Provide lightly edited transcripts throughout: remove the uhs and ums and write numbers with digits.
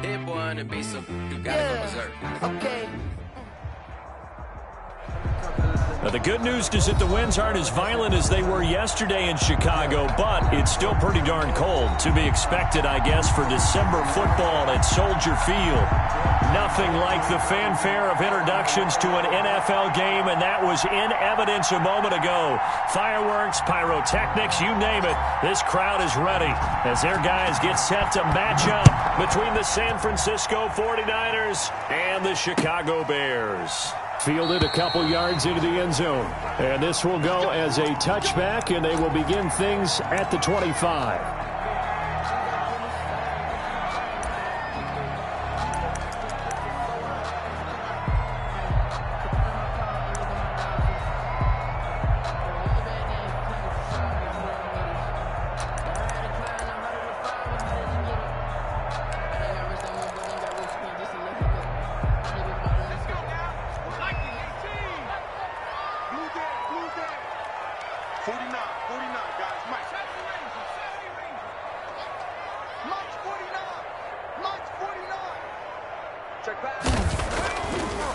Hit boy on the beat, so you gotta go berserk. Okay. Now, the good news is that the winds aren't as violent as they were yesterday in Chicago, but it's still pretty darn cold. To be expected, I guess, for December football at Soldier Field. Nothing like the fanfare of introductions to an NFL game, and that was in evidence a moment ago. Fireworks, pyrotechnics, you name it. This crowd is ready as their guys get set to match up between the San Francisco 49ers and the Chicago Bears. Fielded a couple yards into the end zone. And this will go as a touchback, and they will begin things at the 25.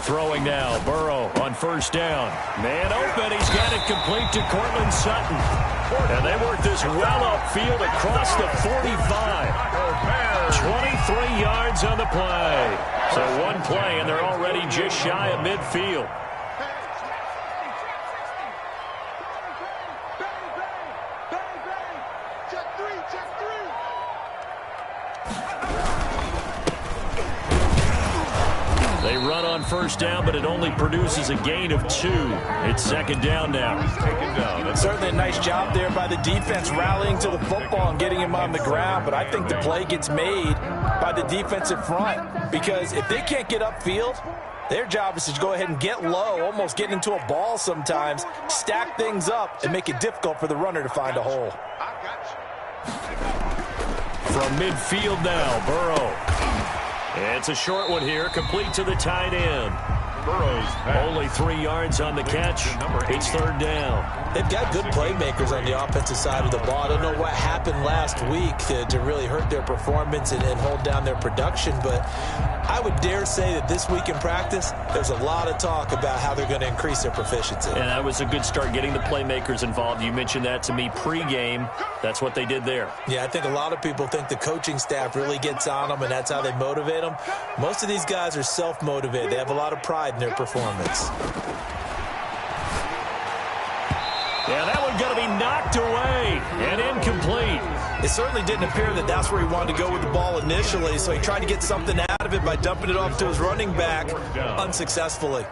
Throwing now, Burrow on first down. Man open, he's got it complete to Cortland Sutton. And they work this well upfield across the 45. 23 yards on the play. So one play, and they're already just shy of midfield. They run on first down, but it only produces a gain of 2. It's second down now. Taken down. Certainly a nice job there by the defense rallying to the football and getting him on the ground, but I think the play gets made by the defensive front because if they can't get upfield, their job is to go ahead and get low, almost get into a ball sometimes, stack things up, and make it difficult for the runner to find a hole. From midfield now, Burrow. It's a short one here, complete to the tight end. Only 3 yards on the catch. It's third down. They've got good playmakers on the offensive side of the ball. I don't know what happened last week to really hurt their performance and hold down their production, but I would dare say that this week in practice, there's a lot of talk about how they're going to increase their proficiency. And that was a good start, getting the playmakers involved. You mentioned that to me pregame. That's what they did there. Yeah, I think a lot of people think the coaching staff really gets on them, and that's how they motivate them. Most of these guys are self-motivated. They have a lot of pride in their performance. Yeah, that one's going to be knocked away and incomplete. It certainly didn't appear that that's where he wanted to go with the ball initially, so he tried to get something out of it by dumping it off to his running back unsuccessfully.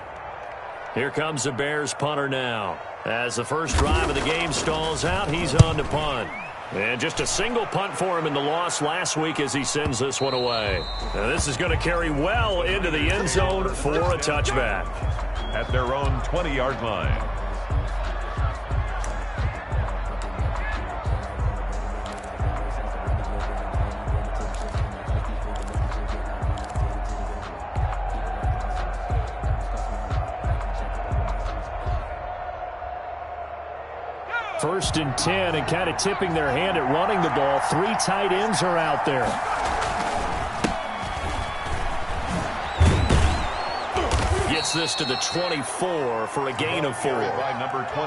Here comes the Bears punter now. As the first drive of the game stalls out, he's on to punt. And just a single punt for him in the loss last week as he sends this one away. Now this is going to carry well into the end zone for a touchback. At their own 20-yard line. First and 10, and kind of tipping their hand at running the ball. 3 tight ends are out there. Gets this to the 24 for a gain of 4.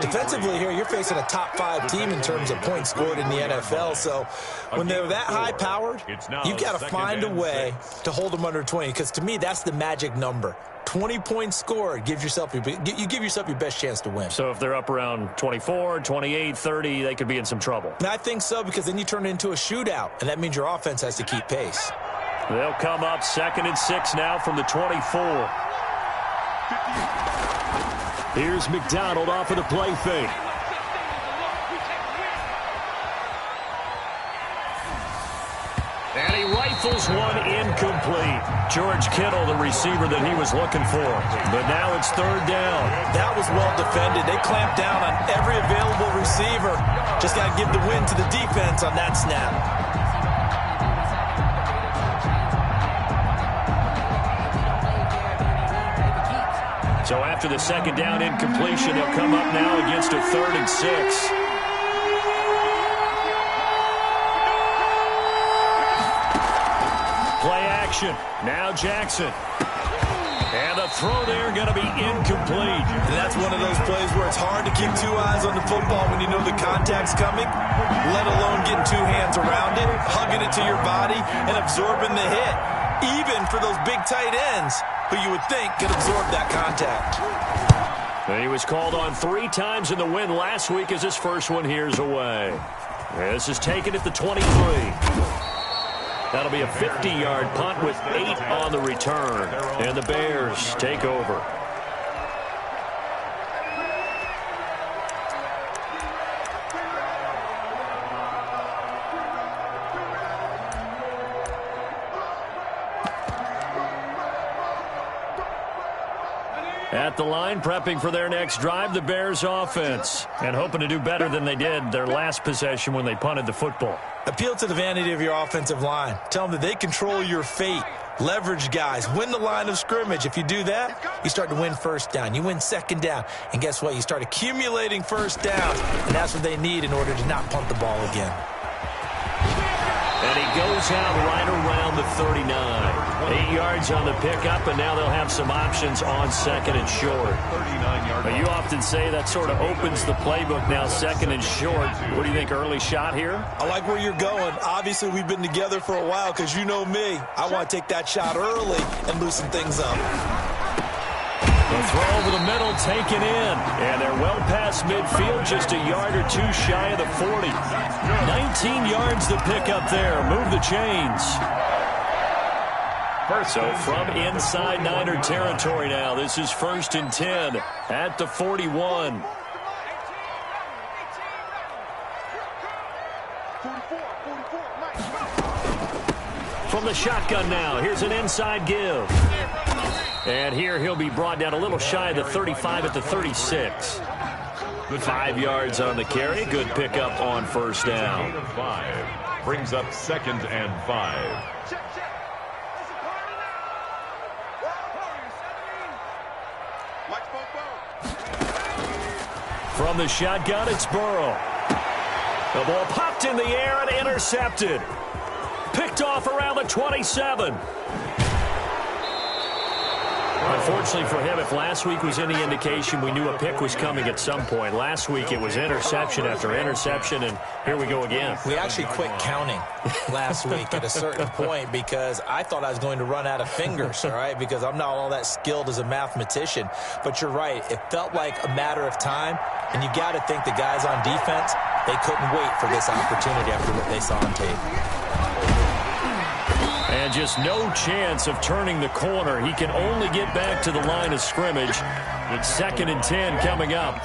Defensively here, you're facing a top 5 team in terms of points scored in the NFL. So when they're that high-powered, you've got to find a way to hold them under 20. Because to me, that's the magic number. 20 points scored, you give yourself your best chance to win. So if they're up around 24, 28, 30, they could be in some trouble. And I think so, because then you turn it into a shootout, and that means your offense has to keep pace. They'll come up 2nd and 6 now from the 24. Here's McDonald off of the play fake. And he rifles one incomplete. George Kittle, the receiver that he was looking for. But now it's third down. That was well defended. They clamped down on every available receiver. Just got to give the win to the defense on that snap. So after the second down incompletion, they'll come up now against a 3rd and 6. action. Now Jackson. And the throw there going to be incomplete. And that's one of those plays where it's hard to keep two eyes on the football when you know the contact's coming, let alone getting two hands around it, hugging it to your body, and absorbing the hit. Even for those big tight ends who you would think could absorb that contact. And he was called on 3 times in the win last week as his first one here's away. This is taken at the 23. That'll be a 50-yard punt with 8 on the return. And the Bears take over. At the line, prepping for their next drive, the Bears offense. And hoping to do better than they did their last possession when they punted the football. Appeal to the vanity of your offensive line. Tell them that they control your fate. Leverage guys. Win the line of scrimmage. If you do that, you start to win first down. You win second down. And guess what? You start accumulating first downs. And that's what they need in order to not punt the ball again. And he goes out right around the 39. 8 yards on the pickup, and now they'll have some options on second and short. But you often say that sort of opens the playbook now, second and short. What do you think, early shot here? I like where you're going. Obviously, we've been together for a while because you know me. I want to take that shot early and loosen things up. The throw over the middle taken in. And they're well past midfield, just a yard or two shy of the 40. 19 yards to pick up there. Move the chains. So from inside Niner territory now, this is 1st and 10 at the 41. From the shotgun now, here's an inside give. And here he'll be brought down a little shy of the 35 at the 36. 5 yards on the carry. Good pickup on first down. 5 brings up 2nd and 5. From the shotgun, it's Burrow. The ball popped in the air and intercepted. Picked off around the 27. Unfortunately for him, if last week was any indication, we knew a pick was coming at some point. Last week it was interception after interception, and here we go again. We actually quit counting last week at a certain point because I thought I was going to run out of fingers, all right, because I'm not all that skilled as a mathematician. But you're right. It felt like a matter of time, and you got to think the guys on defense, they couldn't wait for this opportunity after what they saw on tape. And just no chance of turning the corner. He can only get back to the line of scrimmage. It's 2nd and 10 coming up.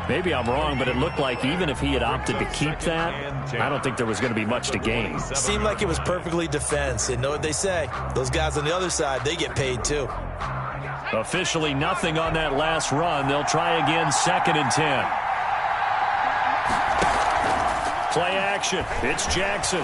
Maybe I'm wrong, but it looked like even if he had opted to keep that, I don't think there was going to be much to gain. Seemed like it was perfectly defense. And know what they say? Those guys on the other side, they get paid too. Officially nothing on that last run. They'll try again, 2nd and 10. Play action. It's Jackson.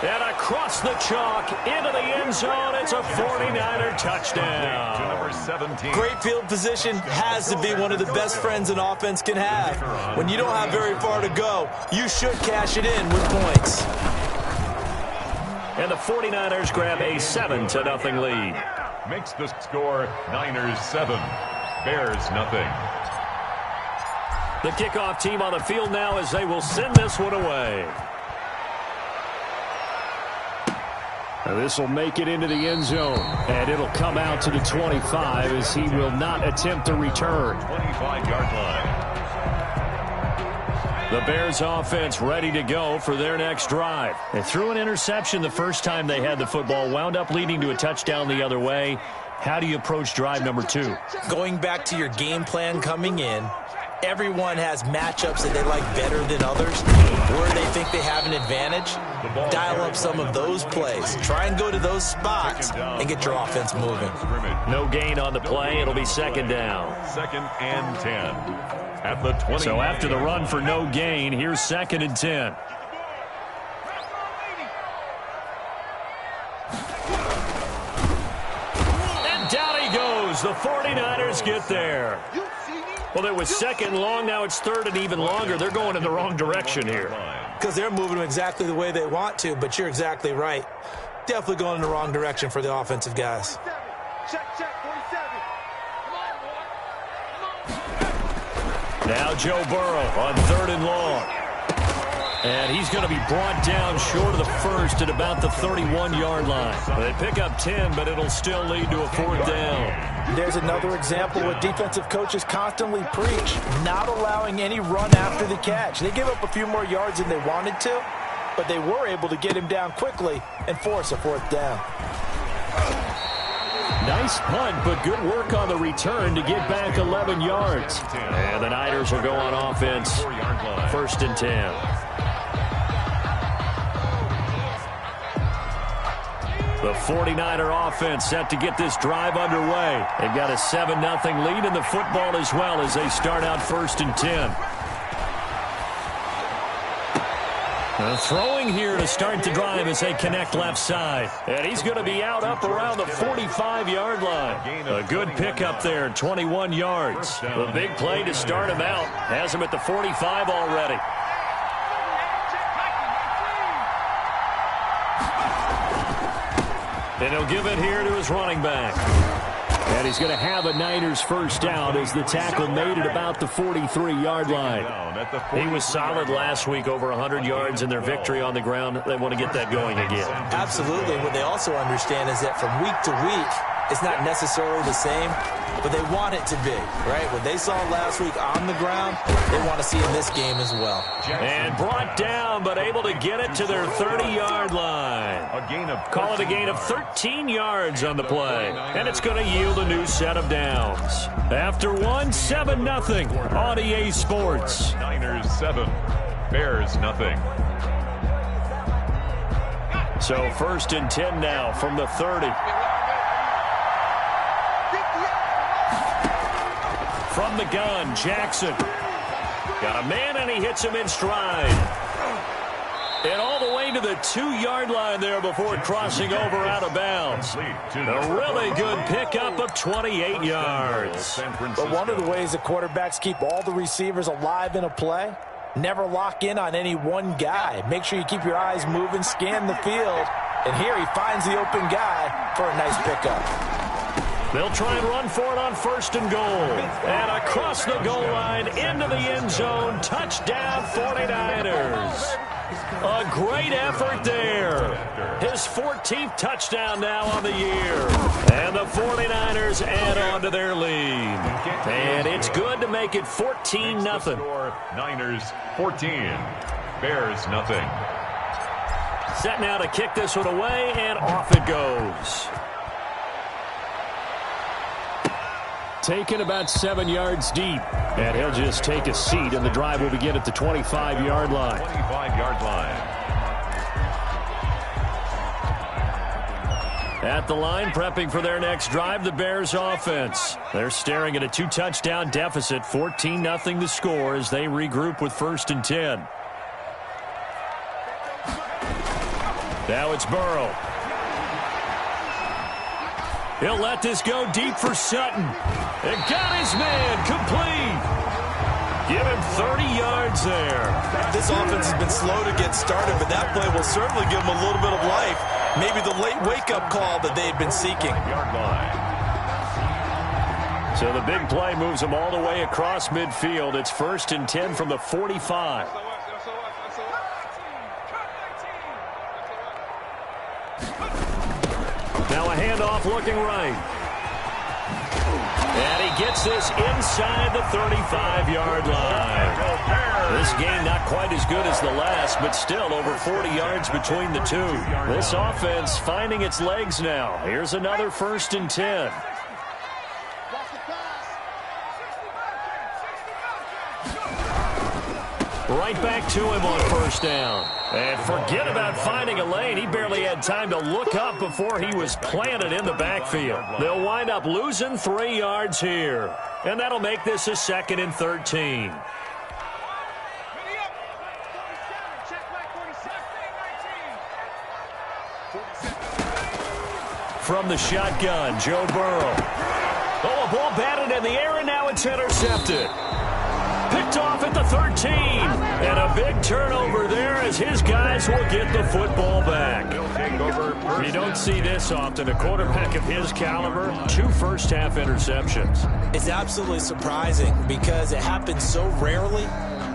And across the chalk, into the end zone, it's a 49er touchdown. To number 17. Great field position has to be one of the best friends an offense can have. When you don't have very far to go, you should cash it in with points. And the 49ers grab a 7-0 lead. Makes the score Niners 7, Bears nothing. The kickoff team on the field now as they will send this one away. This will make it into the end zone, and it'll come out to the 25 as he will not attempt a return. 25-yard line. The Bears offense ready to go for their next drive. They threw an interception the first time they had the football, wound up leading to a touchdown the other way. How do you approach drive number 2? Going back to your game plan coming in, everyone has matchups that they like better than others, where they think they have an advantage. Dial up some of those plays. Try and go to those spots and get your offense moving. No gain on the play. It'll be 2nd down. 2nd and 10 at the 20. So after the run for no gain, here's 2nd and 10. And down he goes. The 49ers get there. Well, it was 2nd and long. Now it's 3rd and even longer. They're going in the wrong direction here. because they're moving them exactly the way they want to, but you're exactly right. Definitely going in the wrong direction for the offensive guys. Check, 47. Now Joe Burrow on 3rd and long. And he's going to be brought down short of the first at about the 31-yard line. They pick up 10, but it'll still lead to a 4th down. There's another example where defensive coaches constantly preach, not allowing any run after the catch. They give up a few more yards than they wanted to, but they were able to get him down quickly and force a 4th down. Nice punt, but good work on the return to get back 11 yards. And the Niners will go on offense, 1st and 10. The 49er offense set to get this drive underway. They've got a 7-0 lead in the football as well as they start out 1st and 10. Throwing here to start the drive as they connect left side. And he's going to be out up around the 45-yard line. A good pickup there, 21 yards. The big play to start him out. Has him at the 45 already. And he'll give it here to his running back. And he's going to have a Niners 1st down as the tackle made it about the 43-yard line. He was solid last week, over 100 yards in their victory on the ground. They want to get that going again. Absolutely. What they also understand is that from week to week, it's not necessarily the same, but they want it to be, right? What they saw last week on the ground, they want to see in this game as well. And brought down, but able to get it to their 30-yard line. Call it a gain of 13 yards on the play. And it's going to yield a new set of downs. After one, 7-0 on EA Sports. Niners 7, Bears nothing. So 1st and 10 now from the 30. From the gun, Jackson. Got a man, and he hits him in stride. And all the way to the 2-yard line there before crossing over out of bounds. A really good pickup of 28 yards. But one of the ways that quarterbacks keep all the receivers alive in a play, never lock in on any one guy. Make sure you keep your eyes moving, scan the field. And here he finds the open guy for a nice pickup. They'll try and run for it on 1st and goal. And across the goal line into the end zone. Touchdown 49ers. A great effort there. His 14th touchdown now on the year. And the 49ers add on to their lead. And it's good to make it 14-0. Niners 14, Bears nothing. Set now to kick this one away, and off it goes. Taken about 7 yards deep. And he'll just take a seat, and the drive will begin at the 25-yard line. 25-yard line. At the line, prepping for their next drive, the Bears offense. They're staring at a 2-touchdown deficit, 14-0 the score as they regroup with 1st and 10. Now it's Burrow. He'll let this go deep for Sutton. And got his man complete. Give him 30 yards there. This offense has been slow to get started, but that play will certainly give them a little bit of life. Maybe the late wake-up call that they've been seeking. So the big play moves them all the way across midfield. It's 1st and 10 from the 45. Now a handoff looking right. And he gets this inside the 35-yard line. This game not quite as good as the last, but still over 40 yards between the two. This offense finding its legs now. Here's another 1st and 10. Right back to him on 1st down. And forget about finding a lane. He barely had time to look up before he was planted in the backfield. They'll wind up losing 3 yards here. And that'll make this a 2nd and 13. From the shotgun, Joe Burrow. Oh, a ball batted in the air, and now it's intercepted. Picked off at the 13. And a big turnover there as his guys will get the football back. You don't see this often. A quarterback of his caliber, 2 first-half interceptions. It's absolutely surprising because it happens so rarely.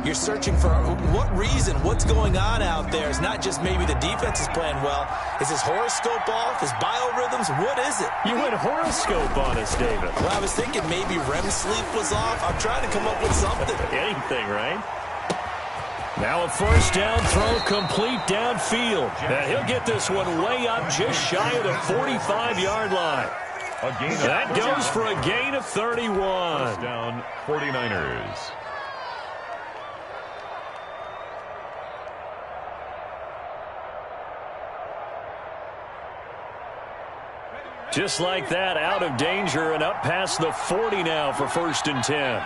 You're searching for what reason, what's going on out there. It's not just maybe the defense is playing well. Is his horoscope off? His biorhythms? What is it? You went horoscope on us, David. Well, I was thinking maybe REM sleep was off. I'm trying to come up with something. Anything, right? Now a first down throw complete downfield. And he'll get this one way up just shy of the 45-yard line. That goes for a gain of 31. First down, 49ers. Just like that, out of danger and up past the 40 now for 1st and 10.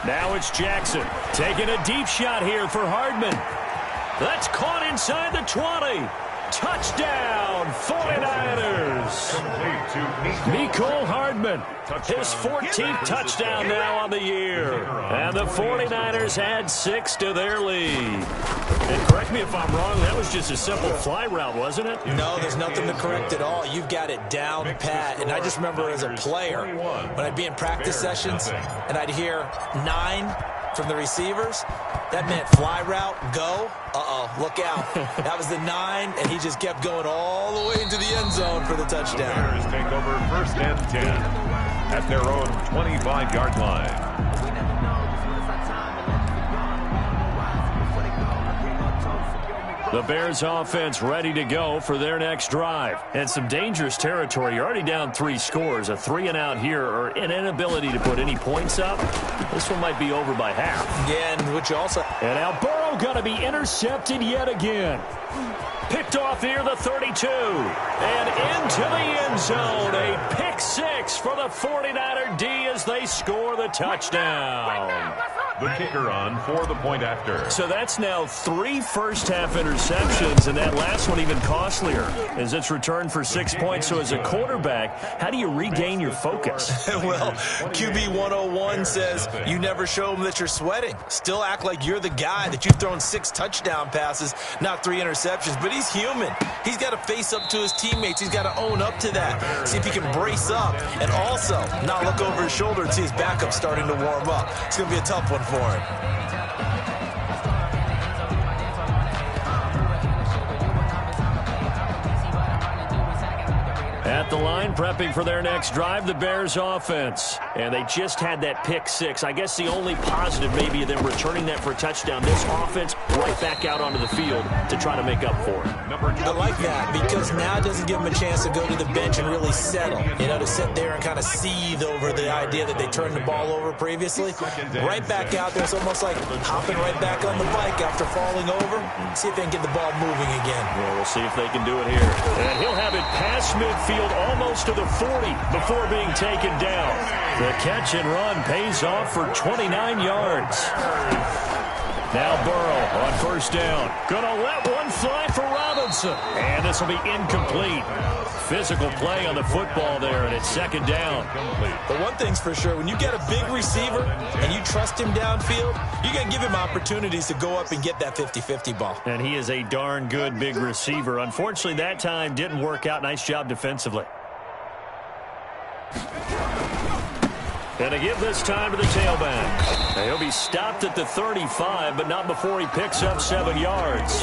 Now it's Jackson taking a deep shot here for Hardman. That's caught inside the 20. Touchdown, 49ers. Mecole Hardman, his 14th touchdown now on the year. And the 49ers add 6 to their lead. And correct me if I'm wrong, that was just a simple fly route, wasn't it? No, there's nothing to correct at all. You've got it down pat. And I just remember as a player, when I'd be in practice sessions and I'd hear 9 from the receivers, that meant fly route, go. Look out. That was the 9, and he just kept going all the way into the end zone for the touchdown. The Bears take over 1st and 10 at their own 25-yard line. The Bears offense ready to go for their next drive. And some dangerous territory. You're already down 3 scores. A 3-and-out here or an inability to put any points up. This one might be over by half. Yeah, and which also... And now Burrow going to be intercepted yet again. Picked off here the 32. And into the end zone. A pick 6 for the 49er D as they score the touchdown. The kicker on for the point after. So that's now 3 first-half interceptions, and that last one even costlier as it's returned for 6 points. So as a quarterback, how do you regain your focus? Well, QB 101 says you never show them that you're sweating. Still act like you're the guy, that you've thrown 6 touchdown passes, not 3 interceptions. But he's human. He's got to face up to his teammates. He's got to own up to that. See if he can brace up and also not look over his shoulder and see his backup starting to warm up. It's going to be a tough one for him. At the line, prepping for their next drive, the Bears offense. And they just had that pick 6. I guess the only positive maybe of them returning that for a touchdown. This offense right back out onto the field to try to make up for it. I like that because now it doesn't give them a chance to go to the bench and really settle. You know, to sit there and kind of seethe over the idea that they turned the ball over previously. Right back out there. It's almost like hopping right back on the bike after falling over. See if they can get the ball moving again. Yeah, we'll see if they can do it here. And he'll have it past midfield almost to the 40 before being taken down. The catch and run pays off for 29 yards. Now Burrow on first down. Gonna let one fly for Robinson. And this will be incomplete. Physical play on the football there, and it's second down. But one thing's for sure, when you get a big receiver and you trust him downfield, you're going to give him opportunities to go up and get that 50-50 ball. And he is a darn good big receiver. Unfortunately, that time didn't work out. Nice job defensively. And to give this time to the tailback. Now he'll be stopped at the 35, but not before he picks up 7 yards.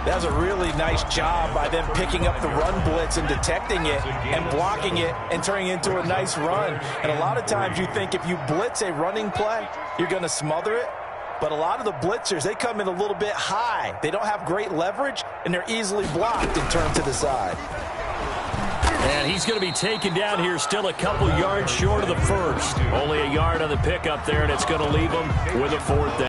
That's a really nice job by them picking up the run blitz and detecting it and blocking it and turning it into a nice run. And a lot of times you think if you blitz a running play, you're going to smother it. But a lot of the blitzers, they come in a little bit high. They don't have great leverage, and they're easily blocked and turned to the side. And he's going to be taken down here, still a couple yards short of the first. Only a yard on the pickup there, and it's going to leave him with a 4th down.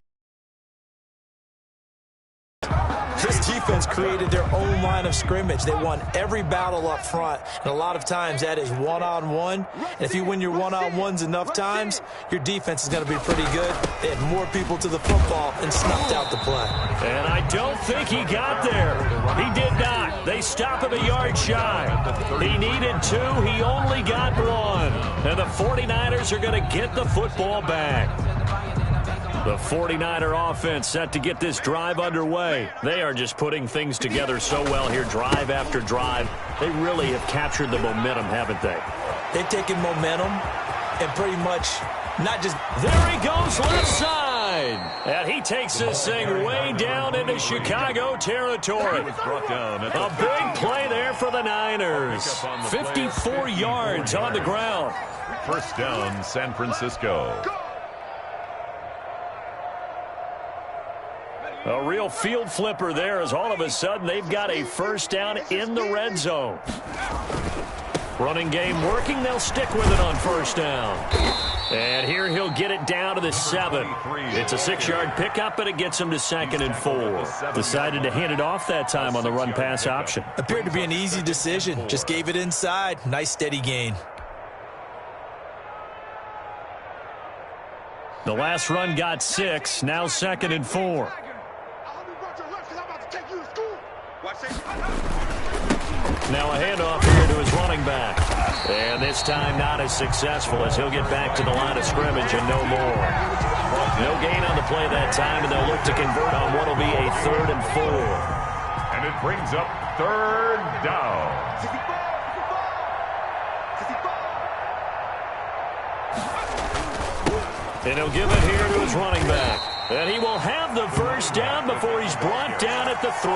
This defense created their own line of scrimmage. They won every battle up front, and a lot of times that is one-on-one. And if you win your one-on-ones enough times, your defense is going to be pretty good. They had more people to the football and snuffed out the play. And I don't think he got there. He did not. They stop him a yard shy. He needed 2. He only got 1. And the 49ers are going to get the football back. The 49er offense set to get this drive underway. They are just putting things together so well here, drive after drive. They really have captured the momentum, haven't they? They've taken momentum and pretty much not just... There he goes, left side. And he takes this thing way down into Chicago territory. A big play there for the Niners. 54 yards on the ground. First down, San Francisco. A real field flipper there as all of a sudden they've got a first down in the red zone. Running game working. They'll stick with it on first down. And here he'll get it down to the 7. It's a 6-yard pickup, and it gets him to 2nd and 4. Decided to hand it off that time on the run-pass option. Appeared to be an easy decision. Just gave it inside. Nice steady gain. The last run got 6. Now 2nd and 4. Now a handoff here to his running back. And this time not as successful as he'll get back to the line of scrimmage and no more. No gain on the play that time, and they'll look to convert on what will be a 3rd and 4. And it brings up 3rd down. And he'll give it here to his running back. And he will have the first down before he's brought down at the 3.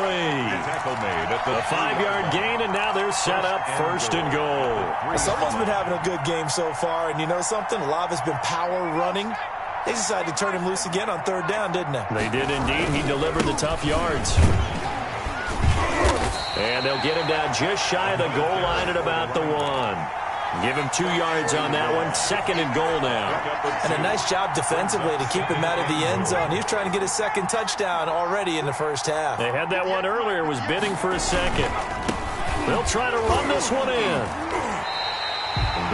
Tackle made at the 5-yard gain, and now they're set up 1st and goal. Someone's been having a good game so far, and you know something? A lot of it's been power running. They decided to turn him loose again on 3rd down, didn't they? They did indeed. He delivered the tough yards. And they'll get him down just shy of the goal line at about the 1. Give him 2 yards on that one. 2nd and goal now. And a nice job defensively to keep him out of the end zone. He was trying to get his 2nd touchdown already in the first half. They had that one earlier, was bidding for a 2nd. They'll try to run this one in.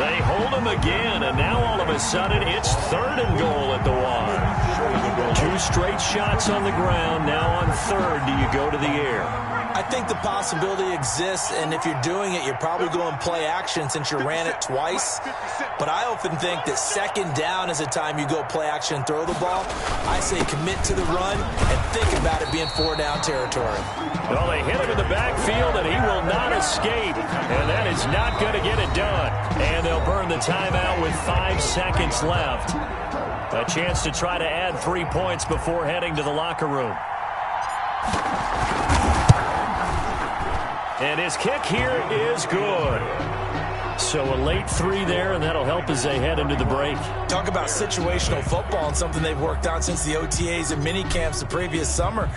They hold him again, and now all of a sudden it's 3rd and goal at the 1. 2 straight shots on the ground. Now on 3rd, do you go to the air? I think the possibility exists, and if you're doing it, you're probably going play action since you ran it twice. But I often think that 2nd down is the time you go play action and throw the ball. I say commit to the run and think about it being 4-down territory. Well, they hit him in the backfield, and he will not escape. And that is not going to get it done. And they'll burn the timeout with 5 seconds left. A chance to try to add 3 points before heading to the locker room. And his kick here is good. So a late 3 there, and that'll help as they head into the break. Talk about situational football and something they've worked on since the OTAs and mini camps the previous summer.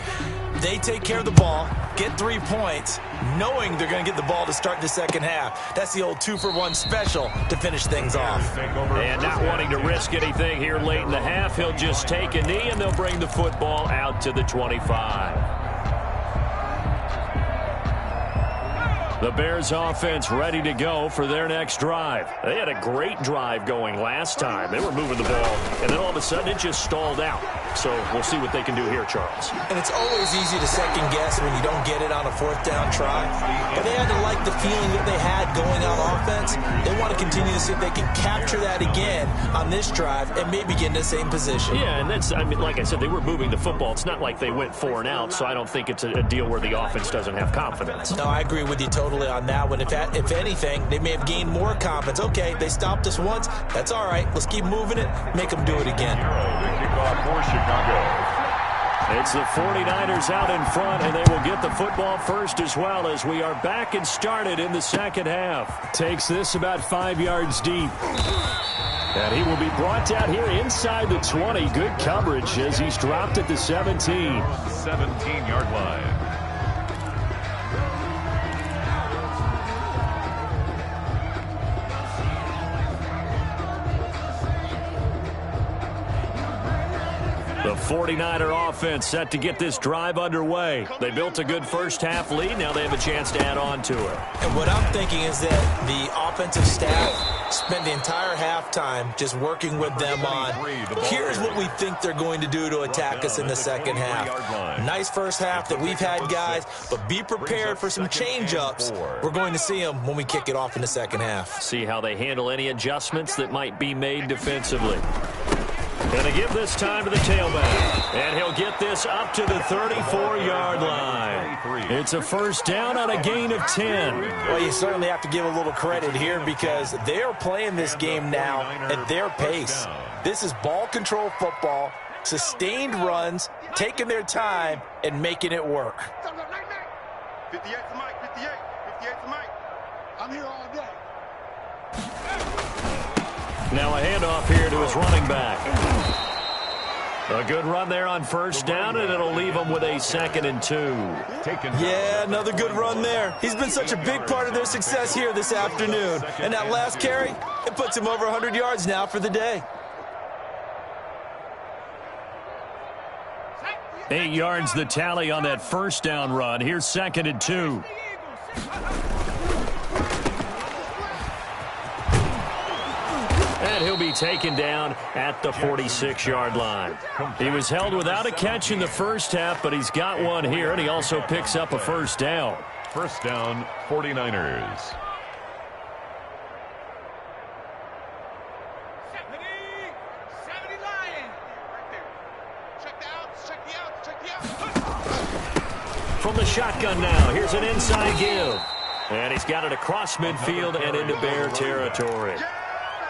They take care of the ball, get 3 points, knowing they're going to get the ball to start the second half. That's the old 2-for-1 special to finish things off. And not wanting to risk anything here late in the half, he'll just take a knee, and they'll bring the football out to the 25. The Bears offense ready to go for their next drive. They had a great drive going last time. They were moving the ball, and then all of a sudden it just stalled out. So we'll see what they can do here, Charles. And it's always easy to second guess when you don't get it on a 4th down try. But they had to like the feeling that they had going on offense. They want to continue to see if they can capture that again on this drive and maybe get in the same position. Yeah, and that's, I mean, like I said, they were moving the football. It's not like they went 4 and out, so I don't think it's a deal where the offense doesn't have confidence. No, I agree with you totally on that one. If anything, they may have gained more confidence. Okay, they stopped us once. That's all right. Let's keep moving it. Make them do it again. For Chicago. It's the 49ers out in front, and they will get the football first as well as we are back and started in the second half. Takes this about 5 yards deep. And he will be brought down here inside the 20. Good coverage as he's dropped at the 17. 17-yard line. The 49er offense set to get this drive underway. They built a good first-half lead. Now they have a chance to add on to it. And what I'm thinking is that the offensive staff spent the entire halftime just working with them on, here's what we think they're going to do to attack us in the second half. Nice first half that we've had, guys, but be prepared for some change-ups. We're going to see them when we kick it off in the second half. See how they handle any adjustments that might be made defensively. Going to give this time to the tailback. And he'll get this up to the 34-yard line. It's a first down on a gain of 10. Well, you certainly have to give a little credit here because they are playing this game now at their pace. This is ball control football, sustained runs, taking their time, and making it work. 58 to Mike, 58. 58 to Mike. I'm here all day. Now a handoff here to his running back. A good run there on first down, and it'll leave him with a 2nd and 2. Yeah, another good run there. He's been such a big part of their success here this afternoon. And that last carry, it puts him over 100 yards now for the day. 8 yards the tally on that first down run. Here's 2nd and 2. And he'll be taken down at the 46-yard line. He was held without a catch in the first half, but he's got one here, and he also picks up a first down. First down, 49ers. From the shotgun now, here's an inside give. And he's got it across midfield and into Bear territory.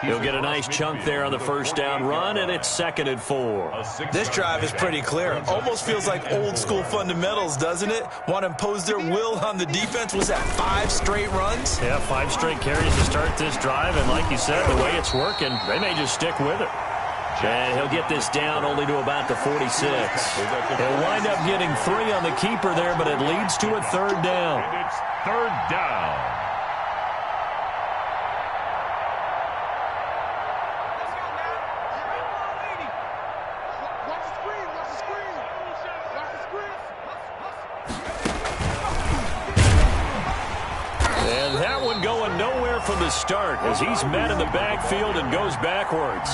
He'll get a nice chunk there on the first down run, and it's 2nd and 4. This drive is pretty clear. Almost feels like old school fundamentals, doesn't it? Want to impose their will on the defense. Was that 5 straight runs? Yeah, 5 straight carries to start this drive, and like you said, the way it's working, they may just stick with it. And he'll get this down only to about the 46. He'll wind up getting 3 on the keeper there, but it leads to a 3rd down. And it's 3rd down. And that one going nowhere from the start as he's met in the backfield and goes backwards.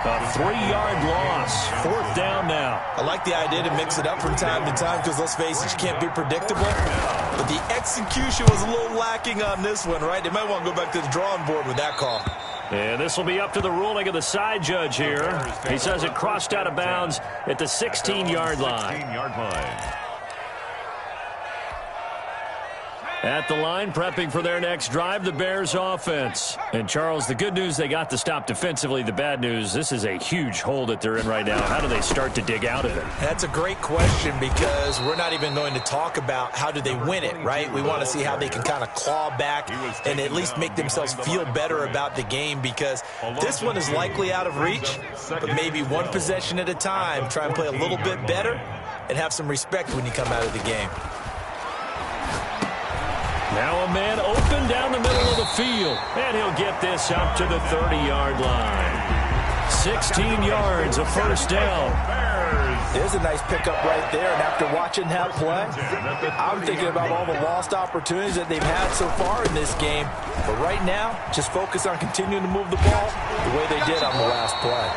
A 3-yard loss. 4th down now. I like the idea to mix it up from time to time because, let's face it, you can't be predictable. But the execution was a little lacking on this one, right? They might want to go back to the drawing board with that call. And this will be up to the ruling of the side judge here. He says it crossed out of bounds at the 16-yard line. 16-yard line. At the line, prepping for their next drive, the Bears offense. And, Charles, the good news, they got the stop defensively. The bad news, this is a huge hole that they're in right now. How do they start to dig out of it? That's a great question because we're not even going to talk about how do they win it, right? We want to see how they can kind of claw back and at least make themselves feel better about the game because this one is likely out of reach, but maybe one possession at a time. Try and play a little bit better and have some respect when you come out of the game. Now a man open down the middle of the field, and he'll get this up to the 30-yard line. 16 yards, a first down. There's a nice pickup right there, and after watching that play, I'm thinking about all the lost opportunities that they've had so far in this game. But right now, just focus on continuing to move the ball the way they did on the last play.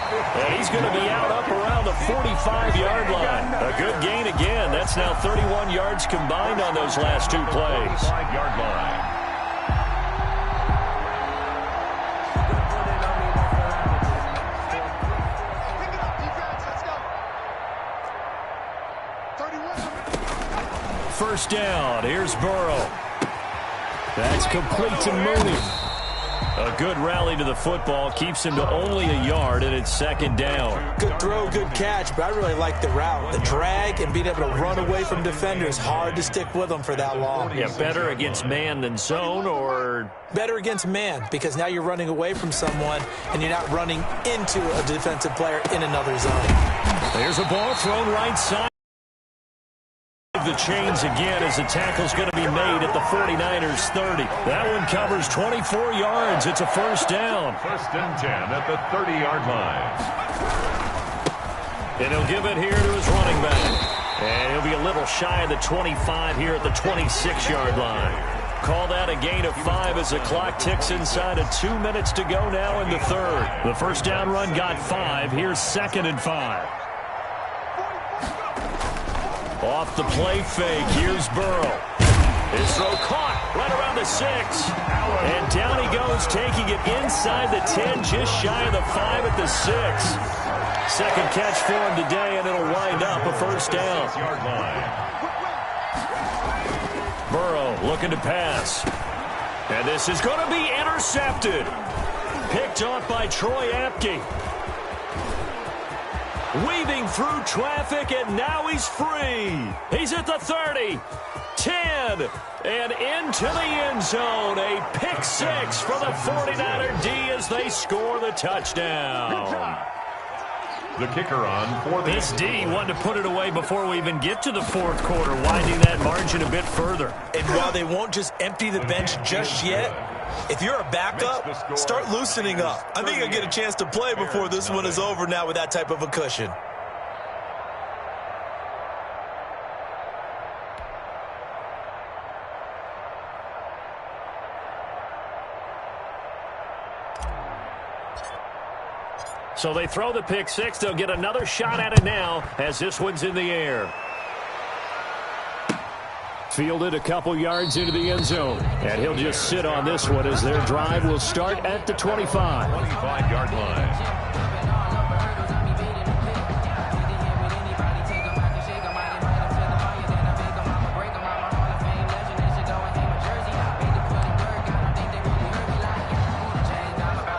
And he's going to be out up around the 45-yard line. A good gain again. That's now 31 yards combined on those last 2 plays. 5-yard line. First down. Here's Burrow. That's complete to Mooney. A good rally to the football. Keeps him to only a yard, and it's 2nd down. Good throw, good catch, but I really like the route. The drag and being able to run away from defenders. Hard to stick with them for that long. Yeah, better against man than zone, or? Better against man, because now you're running away from someone, and you're not running into a defensive player in another zone. There's a ball thrown right side. The chains again as the tackle's going to be made at the 49ers 30. That one covers 24 yards. It's a first down. 1st and 10 at the 30-yard line. And he'll give it here to his running back. And he'll be a little shy of the 25 here at the 26-yard line. Call that a gain of 5 as the clock ticks inside of 2 minutes to go now in the third. The first down run got 5. Here's 2nd and 5. Off the play fake. Here's Burrow. His throw caught right around the 6. And down he goes, taking it inside the 10, just shy of the 5 at the 6. Second catch for him today, and it'll wind up a first down. Burrow looking to pass. And this is going to be intercepted. Picked off by Troy Apke. Weaving through traffic, and now he's free. He's at the 30, 10, and into the end zone. A pick 6 for the 49er D as they score the touchdown. The kicker on for the... This D wanted to put it away before we even get to the fourth quarter, winding that margin a bit further. And while they won't just empty the bench just yet, if you're a backup, start loosening up. I think you'll get a chance to play before this one is over now with that type of a cushion. So they throw the pick 6. They'll get another shot at it now as this one's in the air. Fielded a couple yards into the end zone. And he'll just sit on this one as their drive will start at the 25. 25-yard line.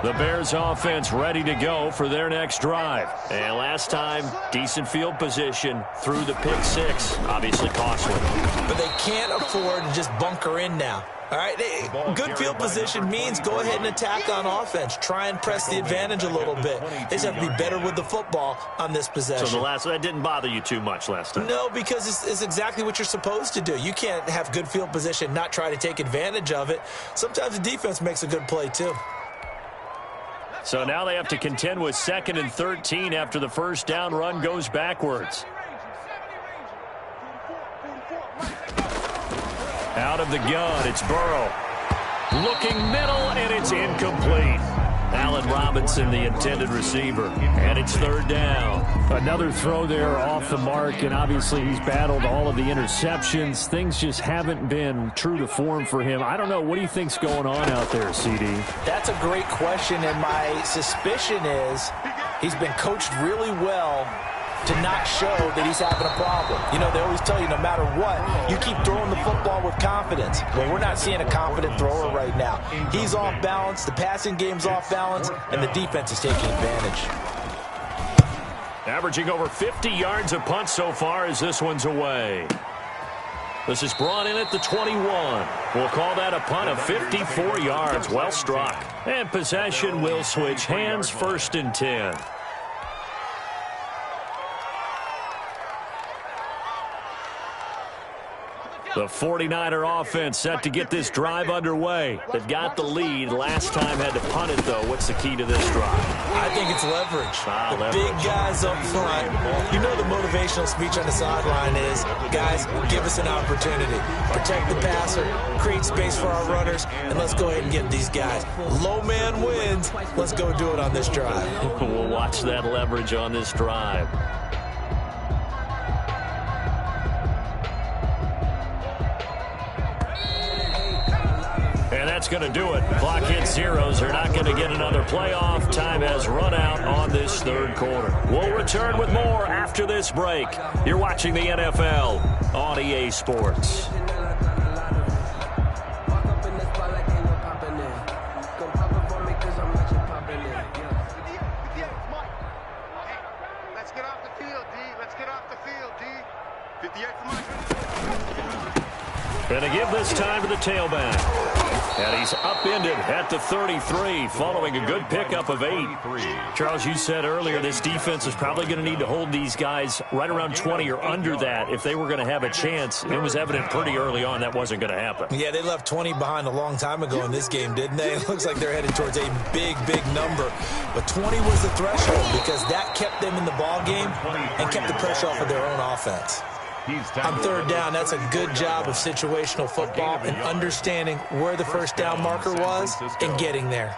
The Bears offense ready to go for their next drive. And last time, decent field position through the pick 6. Obviously costly. But they can't afford to just bunker in now. All right, good field position means go ahead and attack on offense. Try and press the advantage a little bit. They just have to be better with the football on this possession. So that didn't bother you too much last time? No, because it's exactly what you're supposed to do. You can't have good field position, not try to take advantage of it. Sometimes the defense makes a good play too. So now they have to contend with 2nd and 13 after the first down run goes backwards. Out of the gun, it's Burrow. Looking middle, and it's incomplete. Allen Robinson, the intended receiver. And it's 3rd down. Another throw there off the mark, and obviously he's battled all of the interceptions. Things just haven't been true to form for him. I don't know. What do you think's going on out there, CD? That's a great question, and my suspicion is he's been coached really well to not show that he's having a problem. You know, they always tell you no matter what, you keep throwing the football with confidence. Well, we're not seeing a confident thrower right now. He's off balance, the passing game's off balance, and the defense is taking advantage. Averaging over 50 yards a punt so far as this one's away. This is brought in at the 21. We'll call that a punt of 54 yards. Well struck. And possession will switch hands, 1st and 10. The 49er offense set to get this drive underway. They've got the lead. Last time had to punt it, though. What's the key to this drive? I think it's leverage. The big guys up front. You know the motivational speech on the sideline is, guys, give us an opportunity. Protect the passer, create space for our runners, and let's go ahead and get these guys. Low man wins. Let's go do it on this drive. We'll watch that leverage on this drive. And that's going to do it. Clock hits zeros. They're not going to get another playoff. Time has run out on this 3rd quarter. We'll return with more after this break. You're watching the NFL on EA Sports. Let's get off the field, D. Let's get off the field, D. 58 for Mike. Going to give this time to the tailback. And he's upended at the 33 following a good pickup of 8. Charles, you said earlier this defense is probably going to need to hold these guys right around 20 or under that if they were going to have a chance. It was evident pretty early on that wasn't going to happen. Yeah, they left 20 behind a long time ago in this game, didn't they? It looks like they're headed towards a big, big number. But 20 was the threshold because that kept them in the ball game and kept the pressure off of their own offense. On third down, that's a good job of situational football and understanding where the first down marker was and getting there.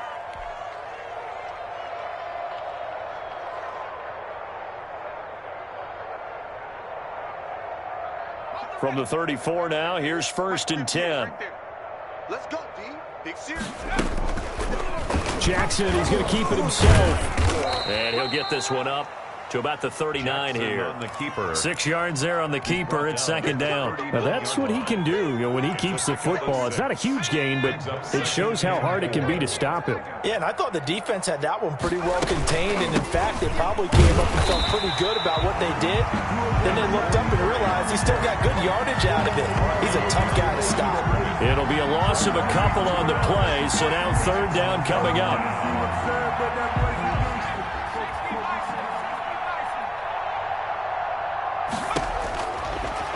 From the 34 now, here's 1st and 10. Let's go, D. Big series. Jackson, he's going to keep it himself. And he'll get this one up to about the 39 here. 6 yards there on the keeper. It's 2nd down. Now that's what he can do. When he keeps the football, it's not a huge gain, but it shows how hard it can be to stop him. Yeah, and I thought the defense had that one pretty well contained, and in fact, they probably came up and felt pretty good about what they did. Then they looked up and realized he still got good yardage out of it. He's a tough guy to stop. It'll be a loss of a couple on the play, so now 3rd down coming up.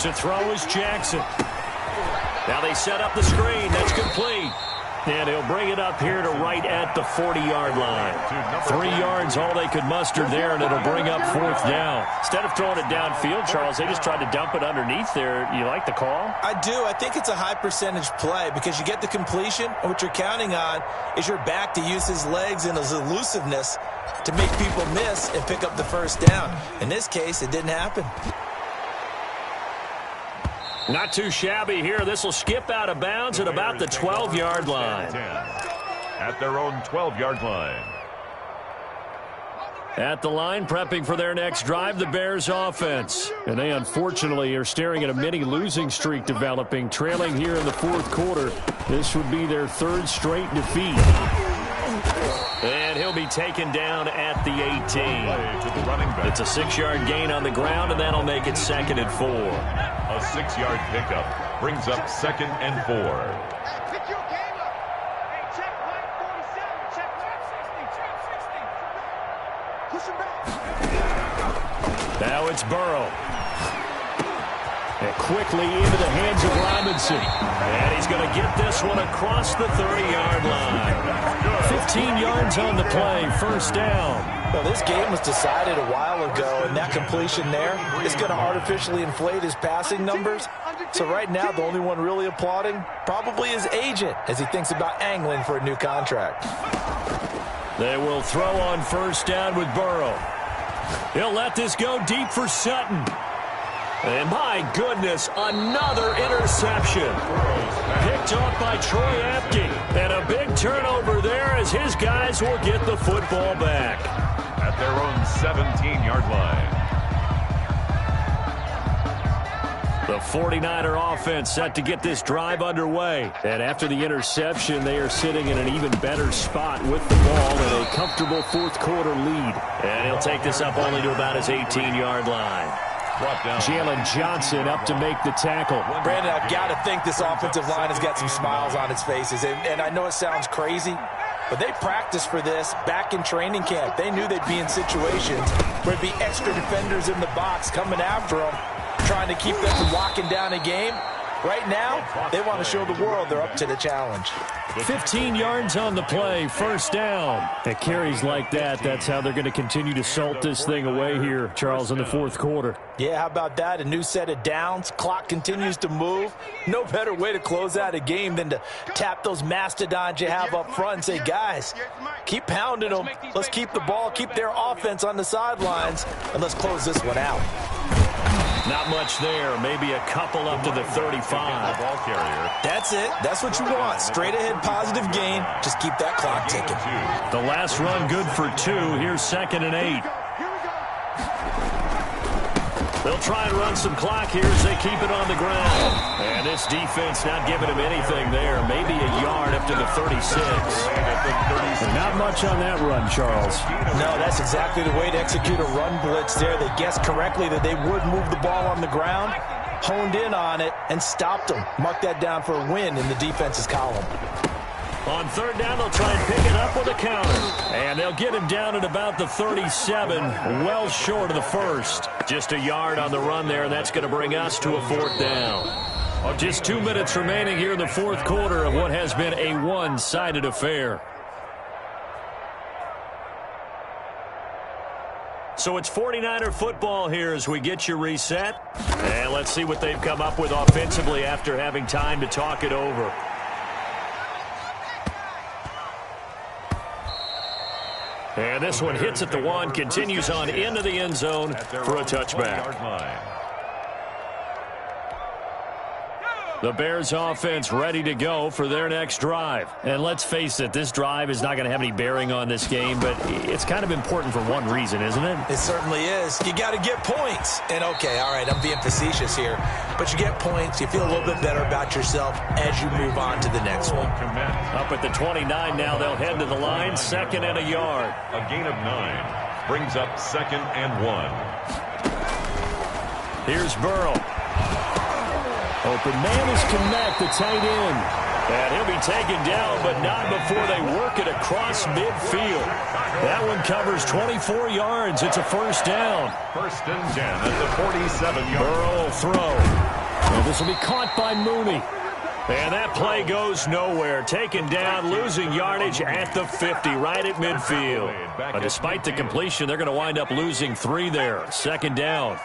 To throw is Jackson. Now they set up the screen. That's complete. And he'll bring it up here to right at the 40-yard line. 3 yards, all they could muster there, and it'll bring up 4th down. Instead of throwing it downfield, Charles, they just tried to dump it underneath there. You like the call? I do. I think it's a high-percentage play because you get the completion, and what you're counting on is your back to use his legs and his elusiveness to make people miss and pick up the first down. In this case, it didn't happen. Not too shabby here. This will skip out of bounds at about the 12-yard line. At their own 12-yard line. At the line, prepping for their next drive, the Bears offense. And they unfortunately are staring at a mini losing streak developing, trailing here in the 4th quarter. This would be their 3rd straight defeat. And he'll be taken down at the 18. It's a 6-yard gain on the ground, and that'll make it 2nd and 4. A 6-yard pickup brings up 2nd and 4. Pick your game up. Hey, check line 47. Check line 60. Push him back. Now it's Burrow. And quickly into the hands of Robinson. And he's going to get this one across the 30-yard line. 15 yards on the play, 1st down. Well, this game was decided a while ago, and that completion there is going to artificially inflate his passing numbers. So right now, the only one really applauding probably his agent as he thinks about angling for a new contract. They will throw on 1st down with Burrow. He'll let this go deep for Sutton. And my goodness, another interception. Picked off by Troy Apke. And a big turnover there as his guys will get the football back. At their own 17-yard line. The 49er offense set to get this drive underway. And after the interception, they are sitting in an even better spot with the ball and a comfortable 4th quarter lead. And he'll take this up only to about his 18-yard line. Jalen Johnson up to make the tackle. Brandon, I've got to think this offensive line has got some smiles on its faces. And I know it sounds crazy, but they practiced for this back in training camp. They knew they'd be in situations where there'd be extra defenders in the box coming after them, trying to keep them from locking down a game. Right now, they want to show the world they're up to the challenge. 15 yards on the play, 1st down. At carries like that, that's how they're going to continue to salt this thing away here, Charles, in the 4th quarter. Yeah, how about that? A new set of downs. Clock continues to move. No better way to close out a game than to tap those mastodons you have up front and say, guys, keep pounding them. Let's keep the ball, keep their offense on the sidelines, and let's close this one out. Not much there. Maybe a couple up to the 35. Ball carrier. That's it. That's what you want. Straight ahead positive gain. Just keep that clock ticking. The last run good for 2. Here's 2nd and 8. They'll try and run some clock here as they keep it on the ground. And this defense not giving him anything there. Maybe a yard up to the 36. Not much on that run, Charles. No, that's exactly the way to execute a run blitz there. They guessed correctly that they would move the ball on the ground, honed in on it, and stopped them. Mark that down for a win in the defense's column. On third down, they'll try and pick it up with a counter. And they'll get him down at about the 37, well short of the first. Just a yard on the run there, and that's going to bring us to a fourth down. Just 2 minutes remaining here in the fourth quarter of what has been a one-sided affair. So it's 49er football here as we get you reset. And let's see what they've come up with offensively after having time to talk it over. And this one hits at the 1, continues on into the end zone for a touchback. The Bears offense ready to go for their next drive. And let's face it, this drive is not going to have any bearing on this game, but it's kind of important for one reason, isn't it? It certainly is. You got to get points. And okay, all right, I'm being facetious here, but you get points, you feel a little bit better about yourself as you move on to the next one. Up at the 29 now, they'll head to the line, 2nd and a yard. A gain of 9 brings up 2nd and 1. Here's Burrow. Open man is Kmet, the tight end. And he'll be taken down, but not before they work it across midfield. That one covers 24 yards. It's a first down. 1st and 10 at the 47-yard. Burrow will throw. And this will be caught by Mooney. And that play goes nowhere. Taken down, losing yardage at the 50, right at midfield. But despite the completion, they're going to wind up losing 3 there. 2nd down.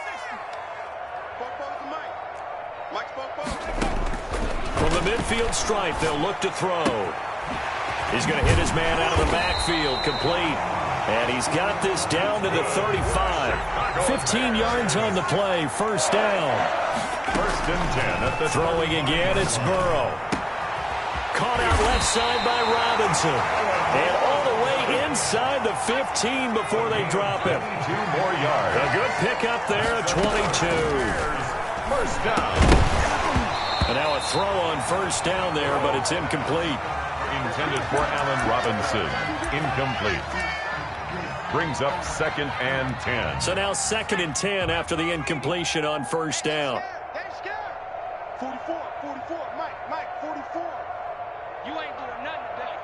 From the midfield stripe, they'll look to throw. He's going to hit his man out of the backfield, complete. And he's got this down to the 35. 15 yards on the play, first down. 1st and 10 at the throwing again, it's Burrow. Caught out left side by Robinson. And all the way inside the 15 before they drop him. 2 more yards. A good pickup there at 22. First down. And now a throw on first down there, but it's incomplete. Intended for Allen Robinson. Incomplete. Brings up 2nd and 10. So now 2nd and 10 after the incompletion on first down. 44, Mike, 44. You ain't doing nothing today.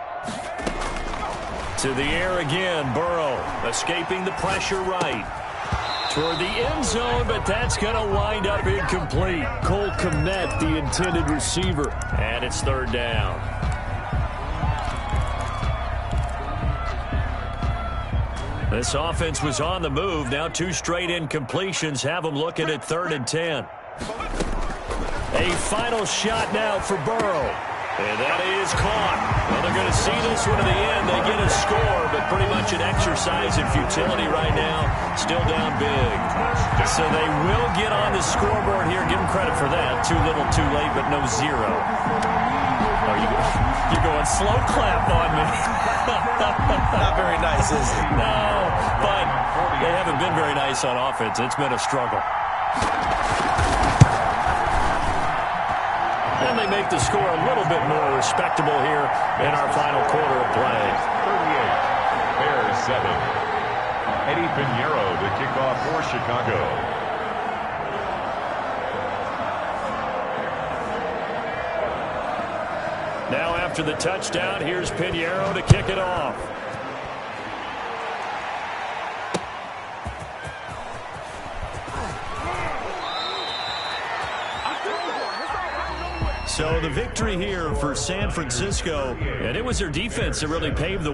To the air again, Burrow escaping the pressure right. Toward the end zone, but that's going to wind up incomplete. Cole Kmet, the intended receiver. And it's 3rd down. This offense was on the move. Now 2 straight incompletions have them looking at 3rd and 10. A final shot now for Burrow. And that is caught. Well, they're going to see this one to the end. They get a score, but pretty much an exercise in futility right now. Still down big. So they will get on the scoreboard here. Give them credit for that. Too little, too late, but no 0. Oh, you're going slow clap on me. Not very nice, is it? No, but they haven't been very nice on offense. It's been a struggle. And they make the score a little bit more respectable here in our final quarter of play. 38, Bears 7. Eddie Pinheiro to kick off for Chicago. Now after the touchdown, here's Pinheiro to kick it off. So the victory here for San Francisco, and it was their defense that really paved the